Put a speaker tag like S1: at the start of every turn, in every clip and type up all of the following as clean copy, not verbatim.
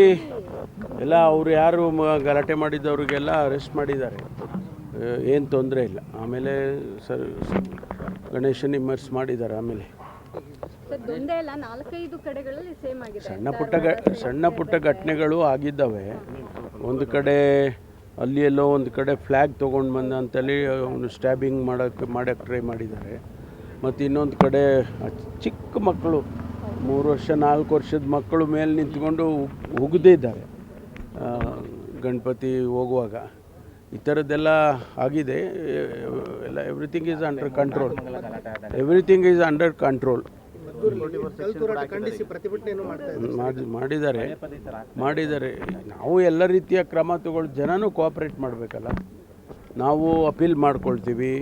S1: ಎಲ್ಲ ಅವರು ಯಾರು ಗಲಾಟೆ ಮಾಡಿದ್ದವ್ರಿಗೆಲ್ಲ ಅರೆಸ್ಟ್ ಮಾಡಿದ್ದಾರೆ, ಏನು ತೊಂದರೆ ಇಲ್ಲ. ಆಮೇಲೆ ಗಣೇಶನ್ ಇಮ್ಮರ್ಸ್ ಮಾಡಿದ್ದಾರೆ. ಆಮೇಲೆ ಸಣ್ಣ ಪುಟ್ಟ ಘಟನೆಗಳು ಆಗಿದ್ದಾವೆ. ಒಂದು ಕಡೆ ಅಲ್ಲಿ ಎಲ್ಲೋ ಒಂದು ಕಡೆ ಫ್ಲ್ಯಾಗ್ ತೊಗೊಂಡು ಬಂದ ಅಂತೇಳಿ ಅವನು ಸ್ಟ್ಯಾಬಿಂಗ್ ಮಾಡೋಕ್ಕೆ ಟ್ರೈ ಮಾಡಿದ್ದಾರೆ. ಮತ್ತು ಇನ್ನೊಂದು ಕಡೆ ಚಿಕ್ಕ ಮಕ್ಕಳು 3 ವರ್ಷ 4 ವರ್ಷದ ಮಕ್ಕಳು ಮೇಲೆ ನಿಂತ್ಕೊಂಡು ಉಗಿದಿದ್ದಾರೆ ಗಣಪತಿ ಹೋಗುವಾಗ. ಈ ಥರದ್ದೆಲ್ಲ ಆಗಿದೆ. ಎಲ್ಲ ಎವ್ರಿಥಿಂಗ್ ಈಸ್ ಅಂಡರ್ ಕಂಟ್ರೋಲ್. ಮಾಡಿದ್ದಾರೆ. ನಾವು ಎಲ್ಲ ರೀತಿಯ ಕ್ರಮ ತಗೊಳ್ಳಿ, ಜನನೂ ಕೋಆಪ್ರೇಟ್ ಮಾಡಬೇಕಲ್ಲ. ನಾವು ಅಪೀಲ್ ಮಾಡ್ಕೊಳ್ತೀವಿ,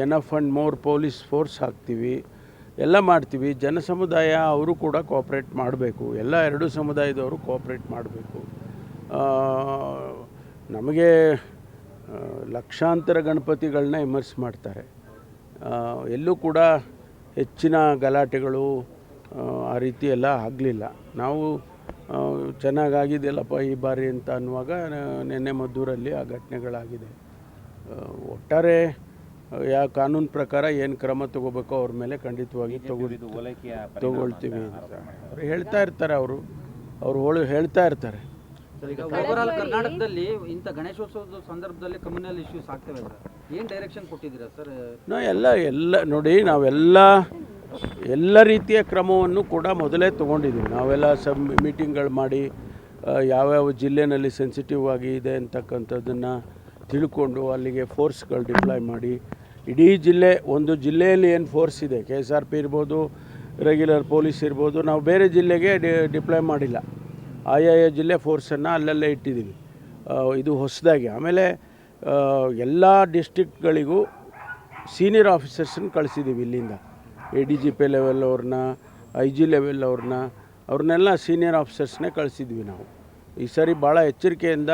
S1: enough and more police force ಹಾಕ್ತೀವಿ, ಎಲ್ಲ ಮಾಡ್ತೀವಿ. ಜನ ಸಮುದಾಯ ಅವರು ಕೂಡ ಕೋಆಪ್ರೇಟ್ ಮಾಡಬೇಕು. ಎಲ್ಲ 2 ಸಮುದಾಯದವರು ಕೋಆಪ್ರೇಟ್ ಮಾಡಬೇಕು. ನಮಗೆ ಲಕ್ಷಾಂತರ ಗಣಪತಿಗಳನ್ನ ಇಮರ್ಸ್ ಮಾಡ್ತಾರೆ. ಎಲ್ಲೂ ಕೂಡ ಹೆಚ್ಚಿನ ಗಲಾಟೆಗಳು ಆ ರೀತಿ ಎಲ್ಲ ಆಗಲಿಲ್ಲ. ನಾವು ಚೆನ್ನಾಗಾಗಿದೆಯಲ್ಲಪ್ಪ ಈ ಬಾರಿ ಅಂತ ಅನ್ನುವಾಗ ನಿನ್ನೆ ಮದ್ದೂರಲ್ಲಿ ಆ ಘಟನೆಗಳಾಗಿದೆ. ಒಟ್ಟಾರೆ ಕಾನೂನು ಪ್ರಕಾರ ಏನು ಕ್ರಮ ತಗೋಬೇಕೋ ಅವ್ರ ಮೇಲೆ ಖಂಡಿತವಾಗಿ ತಗೊಳ್ತೀವಿ ಅಂತ ಅವ್ರು ಹೇಳ್ತಾ ಇರ್ತಾರೆ. ಅವರು ಹೇಳ್ತಾ ಇರ್ತಾರೆ.
S2: ಓವರಾಲ್ ಕರ್ನಾಟಕದಲ್ಲಿ ಇಂಥ ಗಣೇಶೋತ್ಸವದ ಸಂದರ್ಭದಲ್ಲಿ ಕಮ್ಯುನಲ್ ಇಶ್ಯೂಸ್ ಆಗ್ತವೆ ಸರ್, ಏನು ಡೈರೆಕ್ಷನ್ ಕೊಟ್ಟಿದ್ದೀರಾ ಸರ್?
S1: ಎಲ್ಲ ನೋಡಿ, ನಾವೆಲ್ಲ ರೀತಿಯ ಕ್ರಮವನ್ನು ಕೂಡ ಮೊದಲೇ ತೊಗೊಂಡಿದ್ದೀವಿ. ನಾವೆಲ್ಲ ಮೀಟಿಂಗ್ಗಳು ಮಾಡಿ ಯಾವ್ಯಾವ ಜಿಲ್ಲೆನಲ್ಲಿ ಸೆನ್ಸಿಟಿವ್ ಆಗಿ ಇದೆ ಅಂತಕ್ಕಂಥದ್ದನ್ನು ತಿಳ್ಕೊಂಡು ಅಲ್ಲಿಗೆ ಫೋರ್ಸ್ಗಳು ಡಿಪ್ಲಾಯ್ ಮಾಡಿ, ಇಡೀ ಒಂದು ಜಿಲ್ಲೆಯಲ್ಲಿ ಏನು ಫೋರ್ಸ್ ಇದೆ, KSRP ಇರ್ಬೋದು, ರೆಗ್ಯುಲರ್ ಪೊಲೀಸ್ ಇರ್ಬೋದು, ನಾವು ಬೇರೆ ಜಿಲ್ಲೆಗೆ ಡಿಪ್ಲಾಯ್ ಮಾಡಿಲ್ಲ. ಆಯಾಯ ಜಿಲ್ಲೆ ಫೋರ್ಸನ್ನು ಅಲ್ಲಲ್ಲೇ ಇಟ್ಟಿದ್ದೀವಿ. ಇದು ಹೊಸದಾಗಿ. ಆಮೇಲೆ ಎಲ್ಲ ಡಿಸ್ಟ್ರಿಕ್ಟ್ಗಳಿಗೂ ಸೀನಿಯರ್ ಆಫೀಸರ್ಸನ್ನು ಕಳಿಸಿದ್ದೀವಿ ಇಲ್ಲಿಂದ. ADGP ಲೆವೆಲ್ ಅವ್ರನ್ನ, IG ಲೆವೆಲ್ ಅವ್ರನ್ನೆಲ್ಲ ಸೀನಿಯರ್ ಆಫೀಸರ್ಸ್ನೇ ಕಳಿಸಿದ್ವಿ ನಾವು. ಈ ಸರಿ ಭಾಳ ಎಚ್ಚರಿಕೆಯಿಂದ,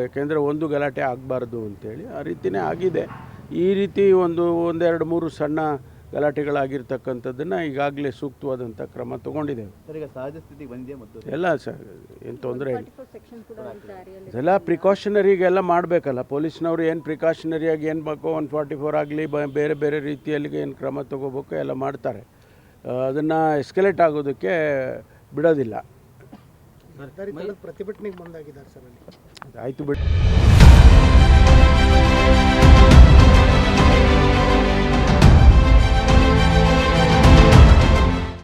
S1: ಯಾಕೆಂದರೆ ಒಂದು ಗಲಾಟೆ ಆಗಬಾರ್ದು ಅಂಥೇಳಿ ಆ ರೀತಿಯೇ ಆಗಿದೆ. ಈ ರೀತಿ ಒಂದು 2-3 ಸಣ್ಣ ಗಲಾಟೆಗಳಾಗಿರ್ತಕ್ಕಂಥದ್ದನ್ನು ಈಗಾಗಲೇ ಸೂಕ್ತವಾದಂಥ ಕ್ರಮ ತೊಗೊಂಡಿದ್ದೇವೆ. ಎಲ್ಲ ಸರ್, ಏನು ತೊಂದರೆ ಇಲ್ಲ. ಇದೆಲ್ಲ ಪ್ರಿಕಾಷನರಿಗೆಲ್ಲ ಮಾಡಬೇಕಲ್ಲ. ಪೊಲೀಸ್ನವರು ಏನು ಪ್ರಿಕಾಷನರಿಯಾಗಿ ಏನು ಬೇಕೋ 144 ಆಗಲಿ, ಬೇರೆ ಬೇರೆ ರೀತಿಯಲ್ಲಿ ಏನು ಕ್ರಮ ತೊಗೋಬೇಕು ಎಲ್ಲ ಮಾಡ್ತಾರೆ. ಅದನ್ನು ಎಸ್ಕಲೇಟ್ ಆಗೋದಕ್ಕೆ ಬಿಡೋದಿಲ್ಲ.
S3: ಪ್ರತಿಭಟನೆಗೆ ಮುಂದಾಗಿದ್ದಾರೆ ಸರ್.
S1: ಆಯಿತು ಬಿಡಿ.